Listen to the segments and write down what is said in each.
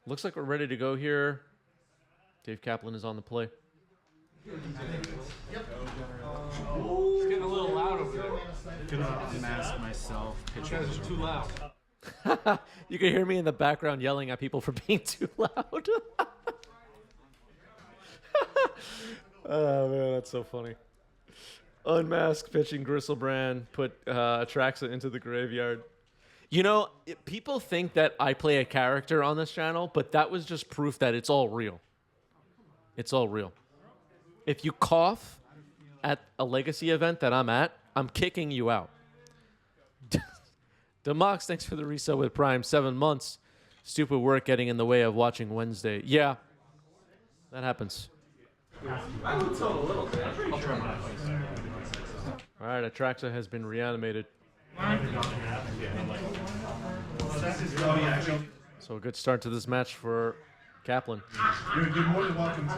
Looks like we're ready to go here. Dave Kaplan is on the play. Yep. It's getting a little loud over there. Gonna unmask myself. You guys are too loud. You can hear me in the background yelling at people for being too loud. Oh, man, that's so funny. Unmask pitching Gristlebrand, put Atraxa into the graveyard. You know, people think that I play a character on this channel, but that was just proof that it's all real. It's all real. If you cough at a Legacy event that I'm at, I'm kicking you out. Demox, thanks for the resub with Prime. 7 months. Stupid work getting in the way of watching Wednesday. Yeah, that happens. I would tell a little bit. I'll try my All right, Atraxa has been reanimated. So a good start to this match for Kaplan. You're more than welcome to.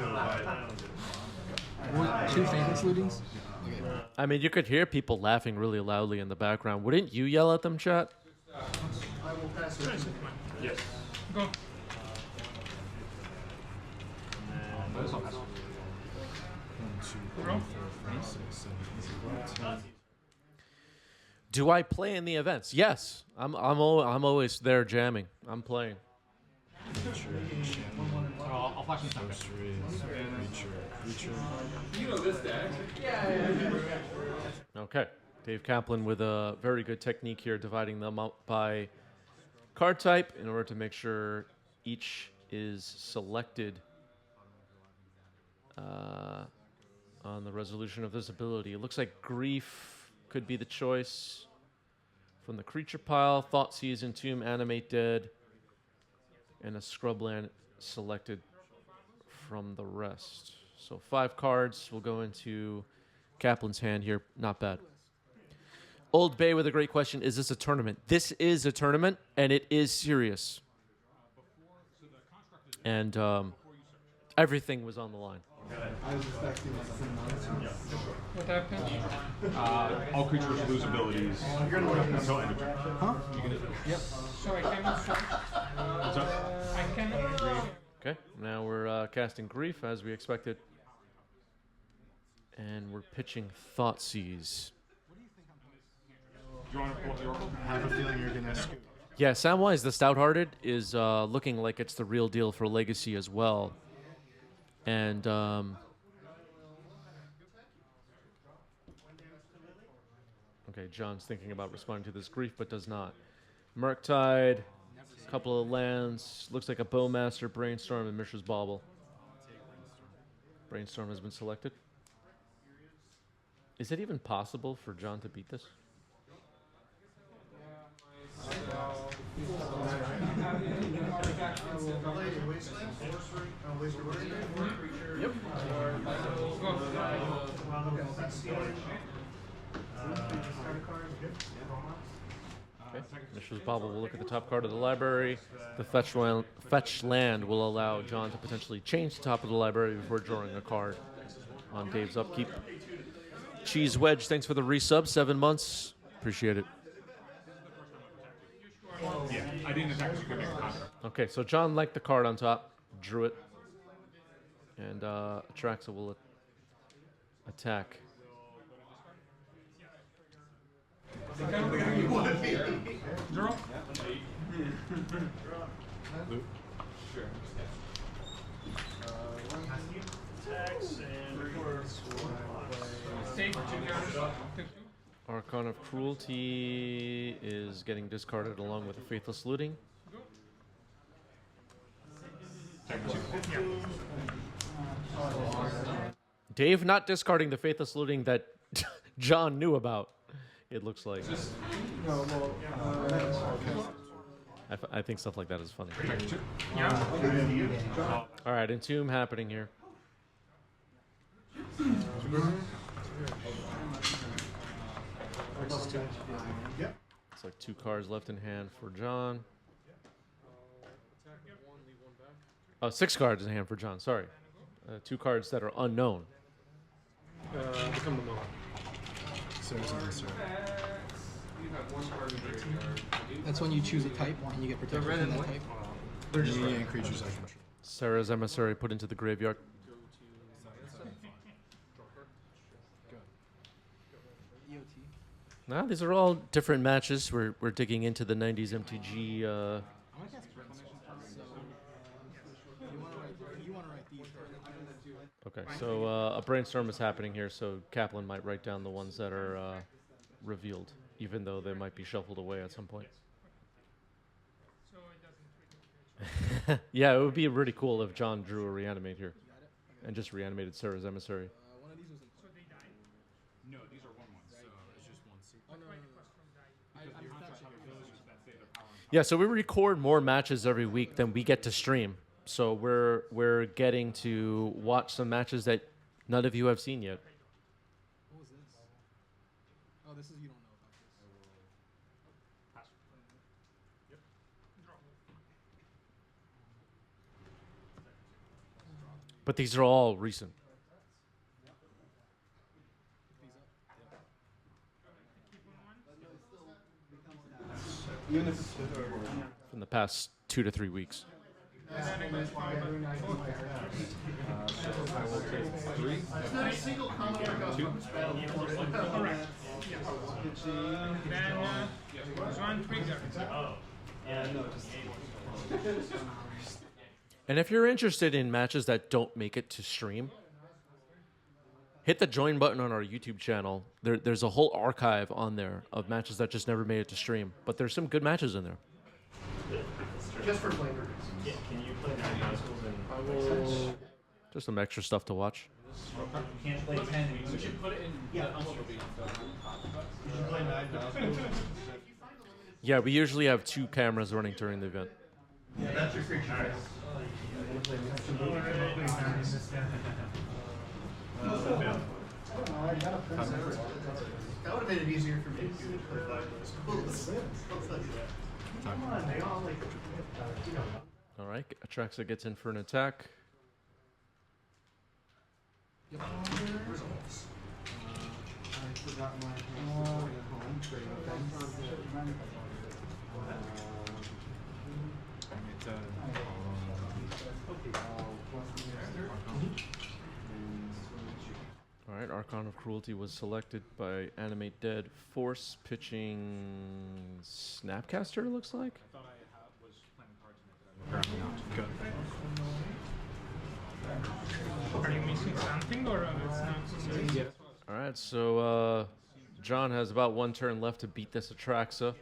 Two famous lootings? Okay. I mean, you could hear people laughing really loudly in the background. Wouldn't you yell at them, chat? I will pass it. Yes. Go. Do I play in the events? Yes, I'm always there jamming. I'm playing. I'll flash in a second. Creature. You know this deck. Okay, Dave Kaplan with a very good technique here, dividing them up by card type in order to make sure each is selected on the resolution of this ability. It looks like Grief could be the choice from the creature pile. Thoughtseize, Entomb, Animate Dead, and a Scrubland selected from the rest. So 5 cards will go into Kaplan's hand here. Not bad. Old Bay with a great question. Is this a tournament? This is a tournament, and it is serious. And everything was on the line. I was expecting What happened? All creatures lose abilities until end of turn. Huh? So I cannot What's up? I cannot. Okay, now we're casting Grief as we expected. And we're pitching Thoughtseize. Do you want to pull up the Oracle? I have a feeling you're gonna scoop. Yeah, Samwise the Stouthearted is looking like it's the real deal for Legacy as well. And okay, John's thinking about responding to this Grief, but does not. Murktide, a couple of lands, looks like a Bowmaster, Brainstorm, and Mishra's Bauble. Brainstorm has been selected. Is it even possible for John to beat this? Yep. Okay. Mishra's Bauble will look at the top card of the library. The fetch land will allow John to potentially change the top of the library before drawing a card on Dave's upkeep. Cheese Wedge, thanks for the resub. 7 months. Appreciate it. Yeah, I didn't attack because you could make a contract. Okay, so John liked the card on top, drew it, and Atraxa will attack. Zero? Loot. Take 2 counters. Archon of Cruelty is getting discarded along with the Faithless Looting. Dave not discarding the Faithless Looting that John knew about, it looks like. I think stuff like that is funny. All right, Entomb happening here. Yep. It's like 2 cards left in hand for John. Oh, 6 cards in hand for John, sorry. 2 cards that are unknown. Become the moment. That's when you choose a type and you get protected from that type. Me and creatures I control. Sarah's Emissary put into the graveyard. Nah, these are all different matches. We're digging into the 90s MTG. Okay, so a brainstorm is happening here, so Kaplan might write down the ones that are revealed, even though they might be shuffled away at some point. Yeah, it would be really cool if John drew a Reanimate here and just reanimated Sarah's Emissary. No, these are 1/1s. So It's just one seat. Yeah, so we record more matches every week than we get to stream. So we're getting to watch some matches that none of you have seen yet. What was this? Oh, this is you don't know about this. But these are all recent. Even if it's From the past 2 to 3 weeks. I will take 3. not a single comment about Correct. Yes. Then one trigger. And if you're interested in matches that don't make it to stream, hit the join button on our YouTube channel. There's a whole archive on there of matches that just never made it to stream. But there's some good matches in there. just for flavor. Yeah, can you play 9 muscles and I will. Just some extra stuff to watch. you can't play 10? We should put it in the envelope. Yeah, we usually have 2 cameras running during the event. That's your creature. That would have made it easier for me to Come on, they all like. All right, Atraxa gets in for an attack. Results. I forgot my home. All right, Archon of Cruelty was selected by Animate Dead. Force pitching Snapcaster, it looks like. I thought I was playing cards in it, but apparently not. Good. Are you missing something or it's not necessary? All right, so John has about 1 turn left to beat this Atraxa.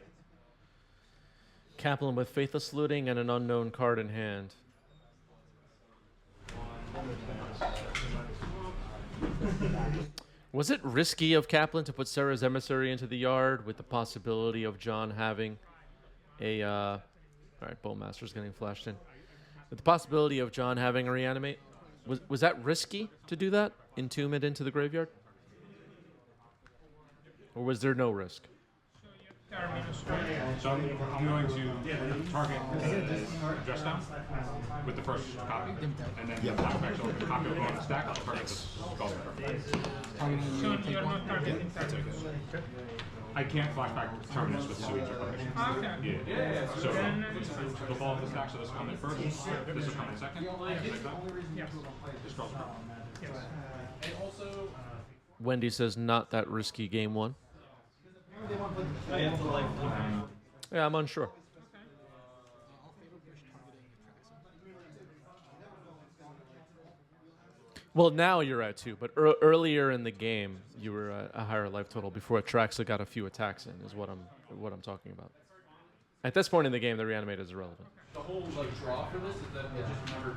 Kaplan with Faithless Looting and an unknown card in hand. Was it risky of Kaplan to put Sarah's Emissary into the yard with the possibility of John having a... all right, Bowmaster's getting flashed in. With the possibility of John having a Reanimate? Was that risky to do that? Entomb it into the graveyard? Or was there no risk? So I'm going to target Just Down with the first copy, and then the back so the copy will go on the stack. I'll target this golden card. So you're not targeting targets. I can't flashback terminus with sewage or permission. Okay. Yeah. So Then it's fine. it'll fall off the stack, so this will come in first, this will come in second, like that. Yes. Just draws a card. Yes. Wendy says not that risky game 1. Yeah, I'm unsure. Well, now you're at 2, but earlier in the game you were at a higher life total before Atraxa got a few attacks in. Is what I'm talking about. At this point in the game, the Reanimator is irrelevant. The whole like draw for this is that it just never.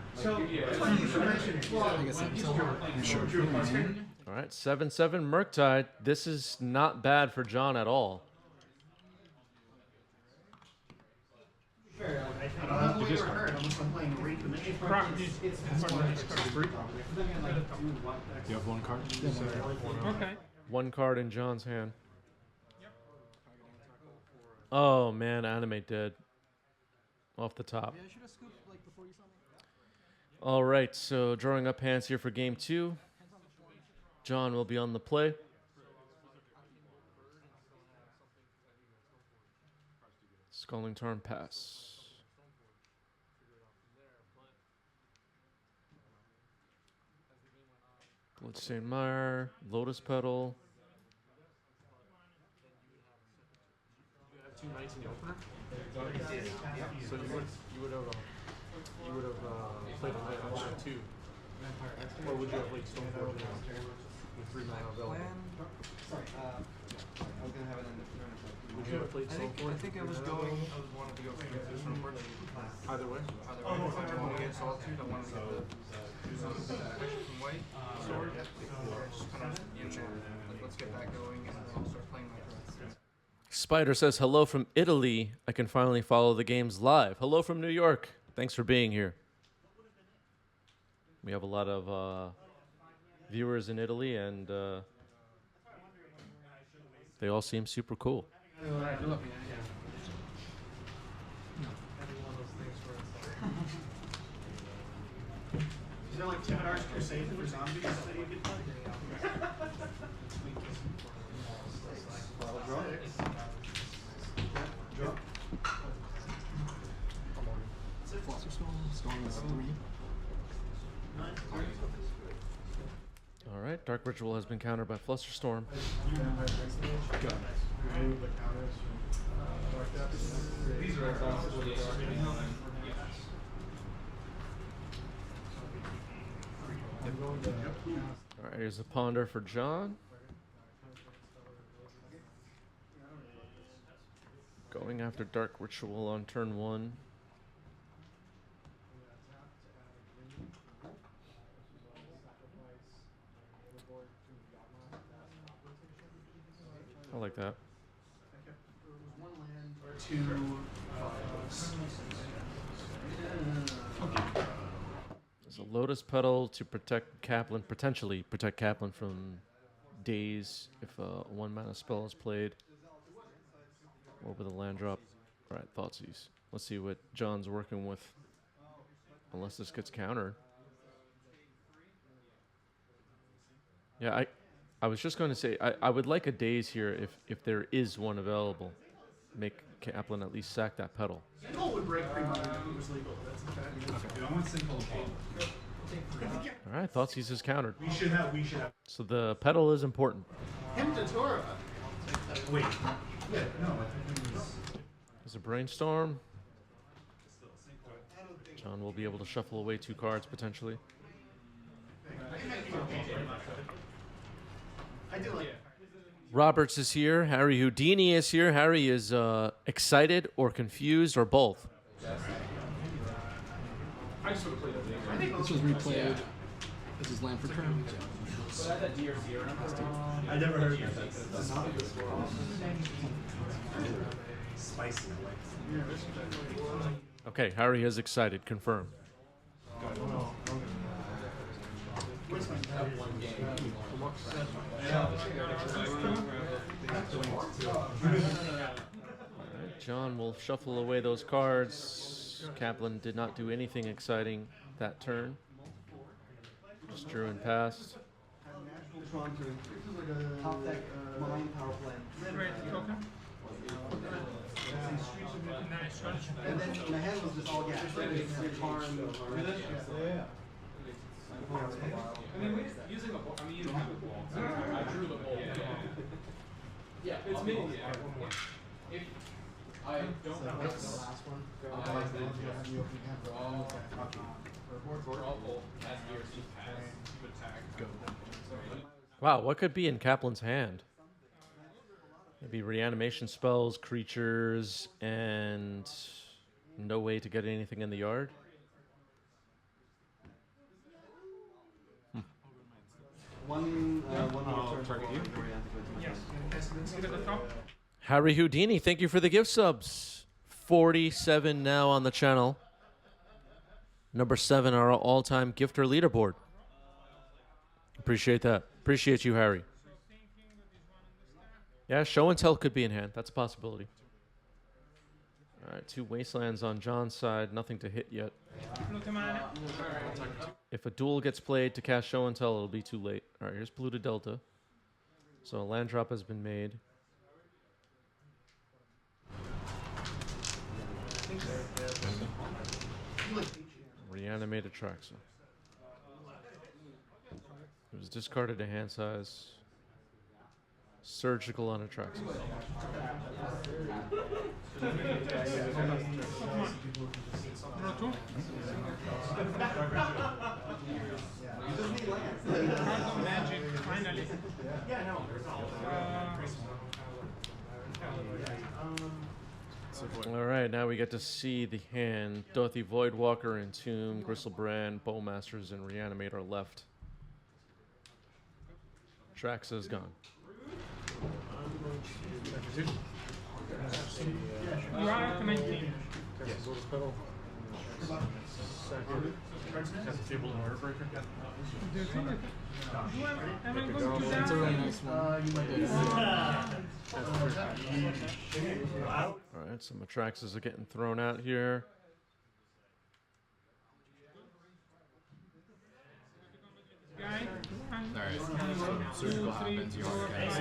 All right, 7/7 Murktide. This is not bad for John at all. You have 1 card? Okay. 1 card in John's hand. Oh man, Animate Dead. Off the top. Yeah, I should have scooped like before you saw me. All right, so drawing up hands here for game 2. John will be on the play. Sculling Tarn pass. St. Meyer, Lotus Petal. You have 2 knights in the opener. So you would have played a knight on 2. Or would you have played Stoneforge with 3 mana available? I was gonna have it in the turn. Would you have played Stoneforge? I think I was wanted to go for the Stoneforge. Either way. Either way, if I wanted to get Solitude, I wanted to get the do something with that protection from white. Sword. Just kind of in there. Let's get that going and I'll start playing my cards. Spider says, hello from Italy. I can finally follow the games live. Hello from New York. Thanks for being here. We have a lot of viewers in Italy, and they all seem super cool. Is there like 10 hours crusade for zombies that you could play? Draw. Storm is 3. All right, Dark Ritual has been countered by Flusterstorm. These are All right, here's a Ponder for John. Going after Dark Ritual on turn 1. I like that. There was 1 land or 2. There's a Lotus Petal to protect Kaplan, potentially protect Kaplan from daze if a 1 mana spell is played. Or with a land drop. All right, Thoughtseize. Let's see what John's working with. Unless this gets countered. Yeah, I was just going to say, I would like a daze here if there is one available. Make Kaplan at least sack that petal. Single would break pre-modern if it was legal. That's a fact. I want simple. All right, Thoughtseize is countered. We should have. So the petal is important. Him to Torah. Wait. Yeah, no, I think There's a Brainstorm. John will be able to shuffle away 2 cards potentially. I do like it. Roberts is here. Harry Houdini is here. Harry is excited or confused or both. I just would have played that. I think This was replayed. This is land for turn. I never heard of that. Spicy. Okay, Harry is excited. Confirm. Alright, John will shuffle away those cards. Kaplan did not do anything exciting that turn. Just drew and passed. Top deck, mine, power play. Great token. Nice one. And then my hand was just all gas. using a ball. I mean, you don't have a ball. I drew the ball. Yeah, it's me. If I don't have That's the last one. trouble as yours just passed to attack. Go. Wow, what could be in Kaplan's hand? Maybe reanimation spells, creatures, and no way to get anything in the yard? One target you. Yes. Sit at the top. Harry Houdini, thank you for the gift subs. 47 now on the channel. Number 7, our all-time gifter leaderboard. Appreciate that. Appreciate you, Harry. Yeah, show and tell could be in hand. That's a possibility. All right, 2 wastelands on John's side. Nothing to hit yet. Pluto mana. If a duel gets played to cast show and tell, it'll be too late. All right, here's Pluto Delta. So a land drop has been made. Reanimator Traxxas. It was discarded to hand size. Surgical on Atraxis. Draw 2. Card of magic, finally. All right, now we get to see the hand. Dorothy Voidwalker, Entomb, Gristlebrand, Bowmasters, and Reanimator left. Traxa is gone. You are at 19. Yes. Lotus Petal. Second. Cast the Table and Order Breaker. Do you think am I going to do It's a really that? nice one. You might do. All right, some Atraxas are getting thrown out here. Guy. Alright. Surgical happens, you are guys.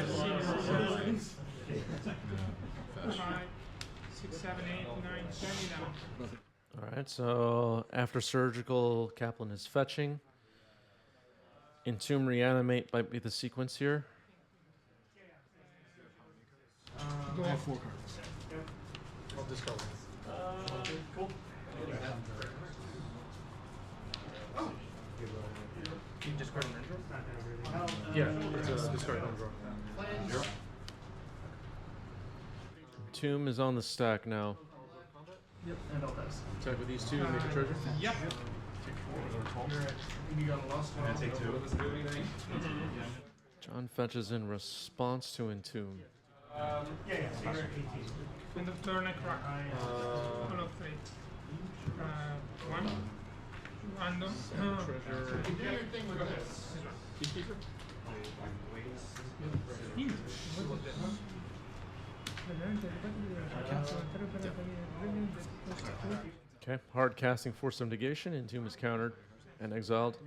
5, 6, 7, 8, 9, 10, 11. All right, so after surgical, Kaplan is fetching. Entomb, Reanimate might be the sequence here. I have 4 cards. I'll discard one. Cool. You discard an intro? Yeah, it's a discard and draw. Entomb is on the stack now. Yep, and I'll pass. Attack with these two and make a treasure. Yep. You're right. You got a lost one. Take 2. John fetches in response to Entomb. End of turn, I crack. All of 3. 1. Random. Treasure. Peacekeeper. Okay, hard casting, force of negation. Entomb is countered and exiled.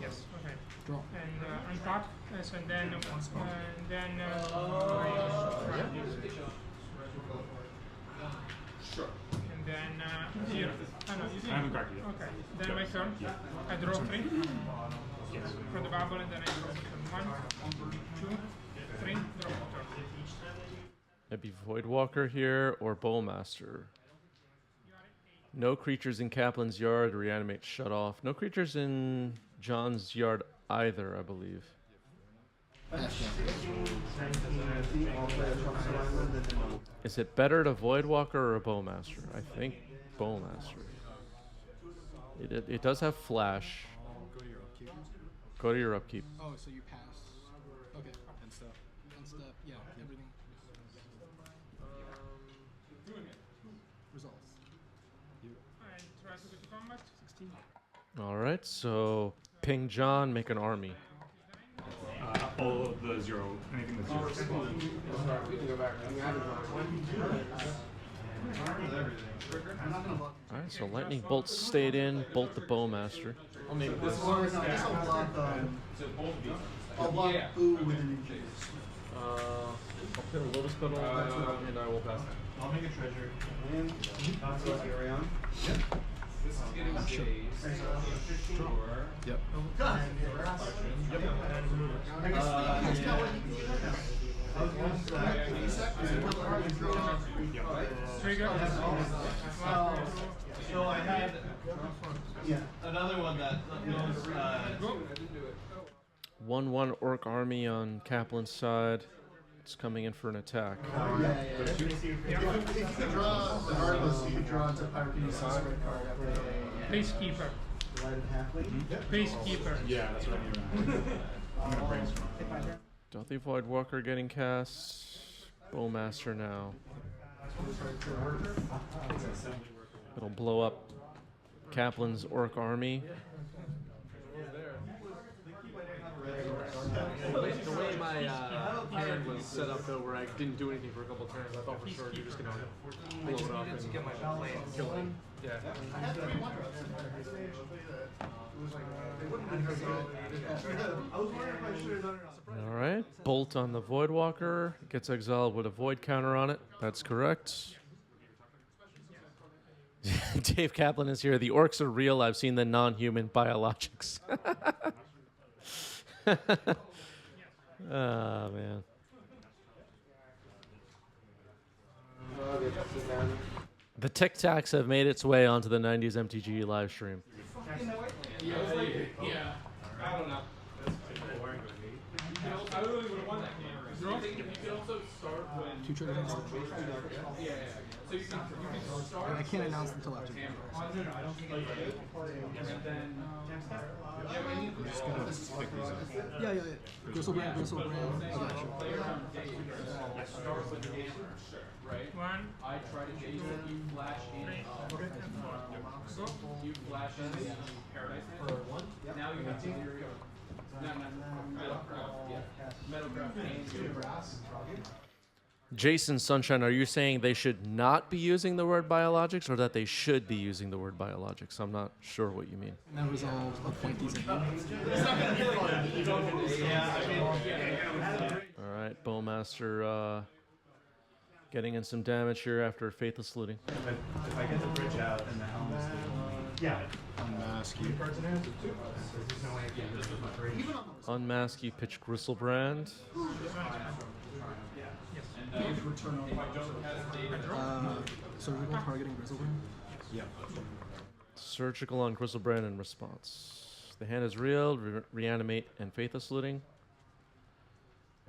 Yes. Okay. Draw. And untap. Yes, and then Sure. and then here. Oh, no, you I didn't. haven't cracked it yet. Okay. Then my turn. I draw 3 from the bubble, and then I draw turn 1, 2, 3. Draw turn. Maybe Voidwalker here or Bowmaster. No creatures in Kaplan's yard. Reanimate shut off. No creatures in John's yard either, I believe. Is it better to Voidwalker or a Bowmaster? I think Bowmaster. It does have flash. Go to your upkeep. Go to your upkeep. Oh, so you pass. Okay. End step. End step. Yeah, everything. Results. I try to go to combat. 16. All right, so ping John, make an army. All of the 0, anything that's 0. All right, so lightning bolt stayed in. Bolt the Bowmaster. I'll name it this. Or no, I guess I'll block, I'll block Boo with an injury. I'll pin a Lotus Petal and I will pass. I'll make a treasure. And carry on. This is getting days. Sure. Yep. God. I guess that's not what you can do now. I was going to say, until the card is drawn. Trigger. So I had Yeah. another one that was Go. 1/1 Orc army on Kaplan's side. It's coming in for an attack. If you draw, regardless, you could draw into Pyrokinesis red card after Placekeeper. Placekeeper. Yeah, that's what I'm doing. I'm gonna brainstorm. Dorothy Voidwalker getting cast. Bowmaster now. It'll blow up Kaplan's Orc army. The way my hand was set up though, where I didn't do anything for a couple turns, I thought for sure you're just gonna blow it up and get my plan. kill it. Yeah. I had 3 wonders. I was wondering if I should have done it. All right, bolt on the Voidwalker. Gets exiled with a void counter on it. That's correct. Dave Kaplan is here. The orcs are real. I've seen the non-human biologics. Oh, man. The Tic Tacs have made its way onto the 90s MTG live stream. Yeah. I don't know. I really would have won that game. You can also start when. Two triggers. Yeah. So you can start. I can't announce until after. And then. I'm just gonna pick these up. Yeah. Gristlebrand. I got you. Start with hammer. Right? One, I try to chase it. You flash in. three, and four. Go. You flash in the Paradise Knight. Now you have to clear your. No, Metalcraft. Yeah. Metalcraft and your brass. Jason Sunshine, are you saying they should not be using the word biologics or that they should be using the word biologics? I'm not sure what you mean. And that resolves appointees and All right, Bowmaster getting in some damage here after Faithless Looting. If I get the bridge out and the helm's Unmask you. Unmask, you pitch Gristlebrand. surgical targeting Gristlebrand. Yeah. Surgical on Gristlebrand in response. The hand is reeled, reanimate, and Faithless Looting.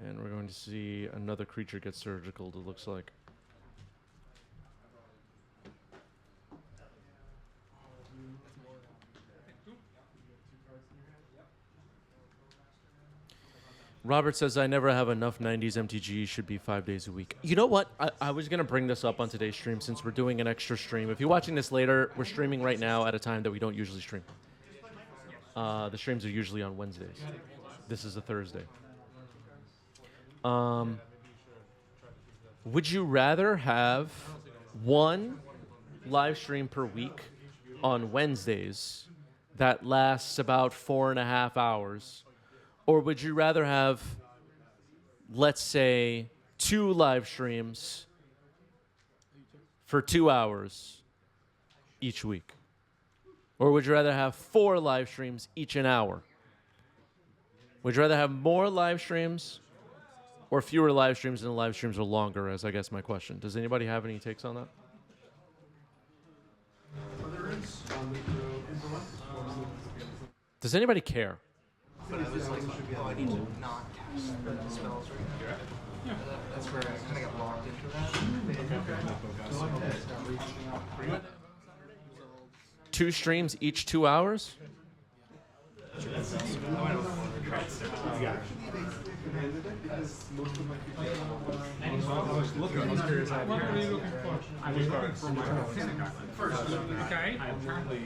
And we're going to see another creature get surgical, it looks like. Robert says, I never have enough 90s MTG, should be 5 days a week. You know what? I was going to bring this up on today's stream since we're doing an extra stream. If you're watching this later, we're streaming right now at a time that we don't usually stream. The streams are usually on Wednesdays. This is a Thursday. Would you rather have one live stream per week on Wednesdays that lasts about 4.5 hours? Or would you rather have, let's say, 2 live streams for 2 hours each week? Or would you rather have 4 live streams each an hour? Would you rather have more live streams or fewer live streams and the live streams are longer, as I guess my question. Does anybody have any takes on that? Does anybody care? But I was like, oh, I need to not cast spells right now. Yeah. That's where I kind of got locked into that. 2 streams each 2 hours? What were you looking for? I was looking for my panic guy. Okay. I apparently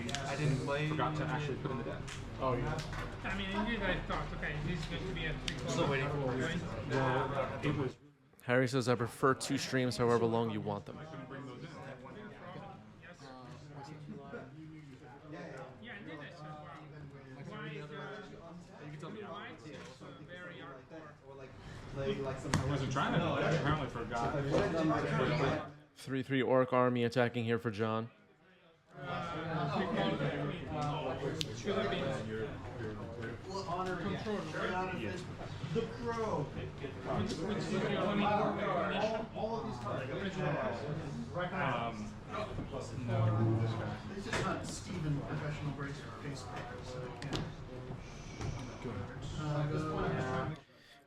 forgot to actually put in the deck. I mean, indeed, I thought, okay, this is going to be a 3-color. Still waiting for it. Well, it was. Harry says, I prefer 2 streams however long you want them. Yeah, indeed, I said, wow. Why is I wasn't trying to. I apparently forgot. 3/3 Orc Army attacking here for John. should have been The pro. which is your only recognition. All of these cards. This is not Steven, professional bracer face paper, so it can't.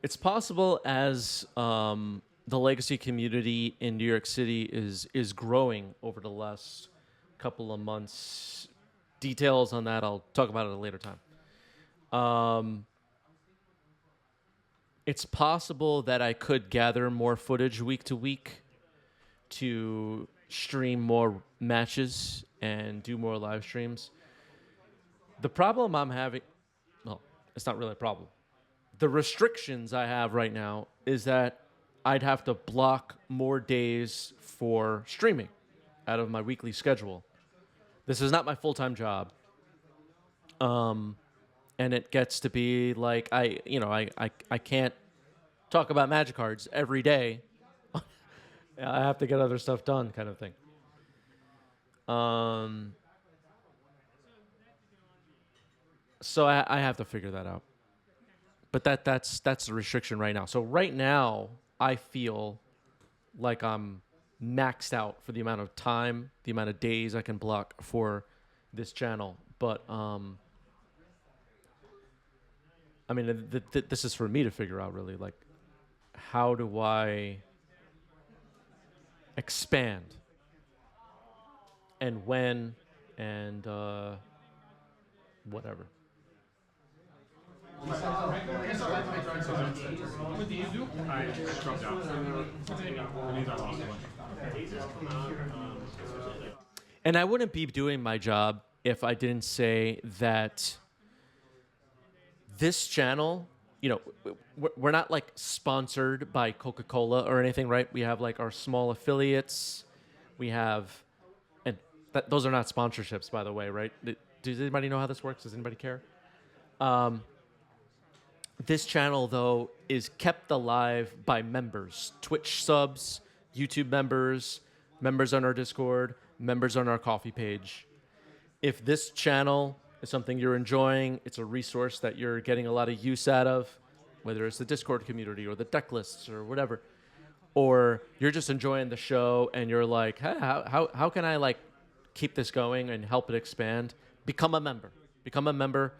It's possible as the legacy community in New York City is growing over the last couple of months. Details on that I'll talk about at a later time. It's possible that I could gather more footage week to week to stream more matches and do more live streams. The problem I'm having, well, it's not really a problem. The restrictions I have right now is that I'd have to block more days for streaming out of my weekly schedule. This is not my full-time job. And it gets to be like I can't talk about Magic cards every day. I have to get other stuff done, kind of thing. So I have to figure that out. But that's the restriction right now. So right now, I feel like I'm maxed out for the amount of time, the amount of days I can block for this channel. But I mean, this is for me to figure out really. Like, how do I expand, and when, and whatever. What do you do? I scrubbed out. It means I lost a bunch. And I wouldn't be doing my job if I didn't say that this channel, you know, we're not like sponsored by Coca-Cola or anything, right? We have like our small affiliates. We have, and those are not sponsorships, by the way, right? Does anybody know how this works? Does anybody care? This channel, though, is kept alive by members, Twitch subs, YouTube members, members on our Discord, members on our coffee page. If this channel is something you're enjoying, it's a resource that you're getting a lot of use out of, whether it's the Discord community or the deck lists or whatever, or you're just enjoying the show and you're like, hey, how can I like keep this going and help it expand? Become a member. Become a member.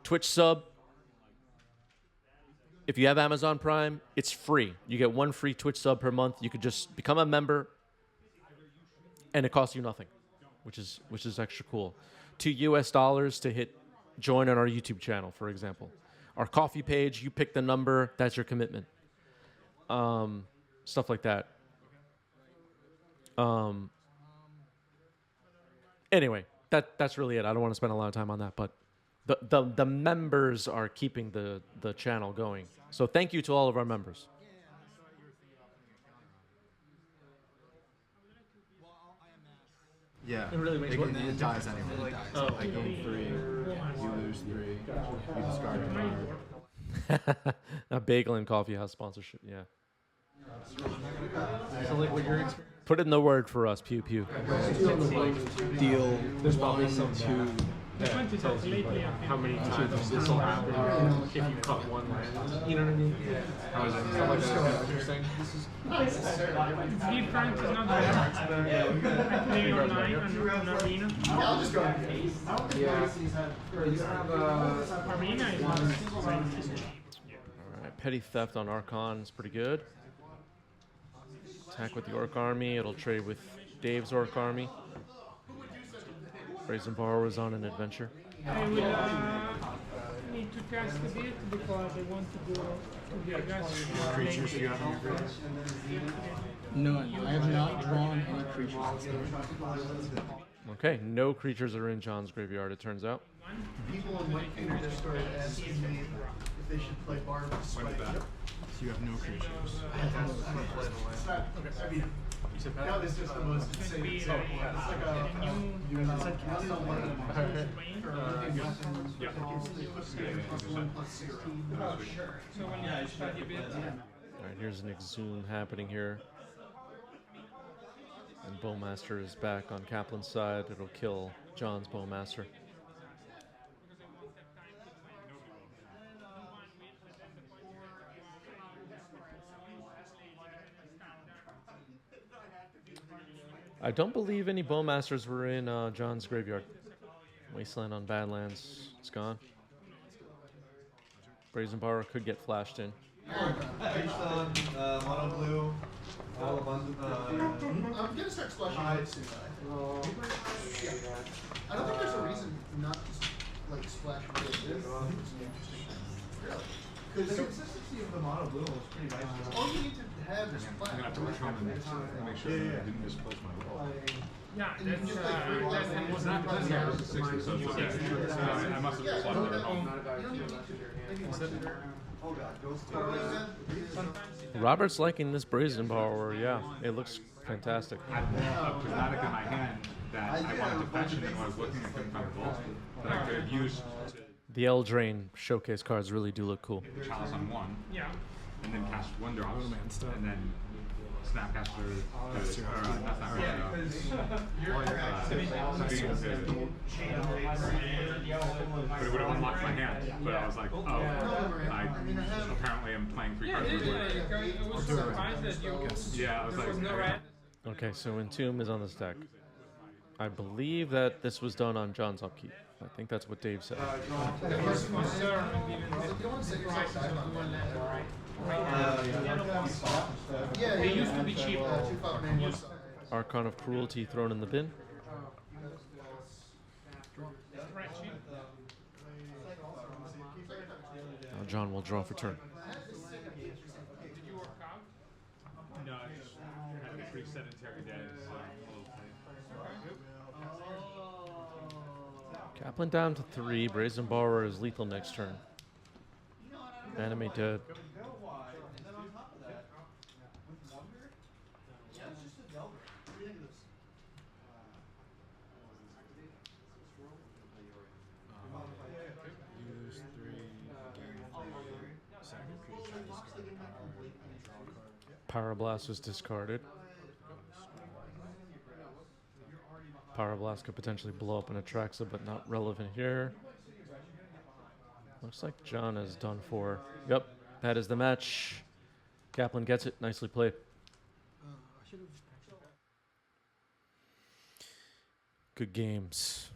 Twitch sub. If you have Amazon Prime, it's free. You get 1 free Twitch sub per month. You could just become a member, and it costs you nothing, which is extra cool. $2 to hit join on our YouTube channel, for example. Our coffee page, you pick the number, that's your commitment. Stuff like that. Anyway, that's really it. I don't want to spend a lot of time on that, but the members are keeping the channel going. So thank you to all of our members. Yeah. It really makes it dies anyway. Oh. I gain 3, you lose 3, you discard a card. A bagel and coffee house sponsorship, yeah. So like what you're Put in the word for us, pew pew. Deal There's probably 1, some 2. that tells you like how many times this will happen if you cut one land. You know what I mean? How is it? Stuff like that is interesting. 3 francs is not bad. I play online on Arena. I'll just go. Yeah. You have Arena is not All right, petty theft on Archon is pretty good. Attack with the Orc Army. It'll trade with Dave's Orc Army. Brazen Borrower was on an adventure. I will need to test a bit because I want to go to Vegas. Creatures do you have in your grid? none. I have not drawn any creatures this game. Okay, no creatures are in John's graveyard, it turns out. People in White Finger Discord asking me if they should play Bard with Spike. So you have no creatures. It's not, I mean, now this is the most insane example. It's like a, it's like one on one for every weapon that gives the +1/+0. So when you study a bit, Alright, here's an Exhume happening here. And Bowmaster is back on Kaplan's side. It'll kill John's Bowmaster. I don't believe any Bowmasters were in John's graveyard. Wasteland on Badlands, it's gone. Brazen Borrower could get flashed in. Mono blue, all abundant. I'm gonna start splashing out soon. I don't think there's a reason not to like splash red. This is interesting. Really? The consistency of the mono blue was pretty nice. All you need to have is I'm flash. gonna have to work on it and make sure that I didn't misplace my roll. yeah, And you can that's just like free that's one. the most Not important. yeah, it was 60, so it's okay. I must have Yeah, slept no, there. you don't need maybe one tutor. Oh god, goes to Totally good. Robert's liking this Brazen Borrower, yeah. It looks fantastic. I had a prismatic in my hand that I wanted to fetch, and then when I was looking, I couldn't find the gold that I could have used to The Eldraine showcase cards really do look cool. the chalice on one, Yeah. and then cast one drop, and then Snapcaster, or not Snapcaster, but it would have unlocked my hand. But I was like, oh, I apparently am playing 3 cards. I was surprised that you. Yeah, I was There was like, no red. Okay, so Entomb is on this deck. I believe that this was done on John's upkeep. I think that's what Dave said. There was concern given the prices of dual land, right? They used to be cheaper. Archon of Cruelty thrown in the bin. Right, cheap. Now John will draw for turn. Did you work out? no, I just had a pretty sedentary day, so I'm a little tight. Kaplan down to 3. Brazen Borrower is lethal next turn. Animate dead. Use 3, gain 3, second creature, discard power, and draw a card. Pyroblast is discarded. Pyroblast could potentially blow up an Atraxa, but not relevant here. Looks like John is done for. Yep, that is the match. Kaplan gets it. Nicely played. Good games.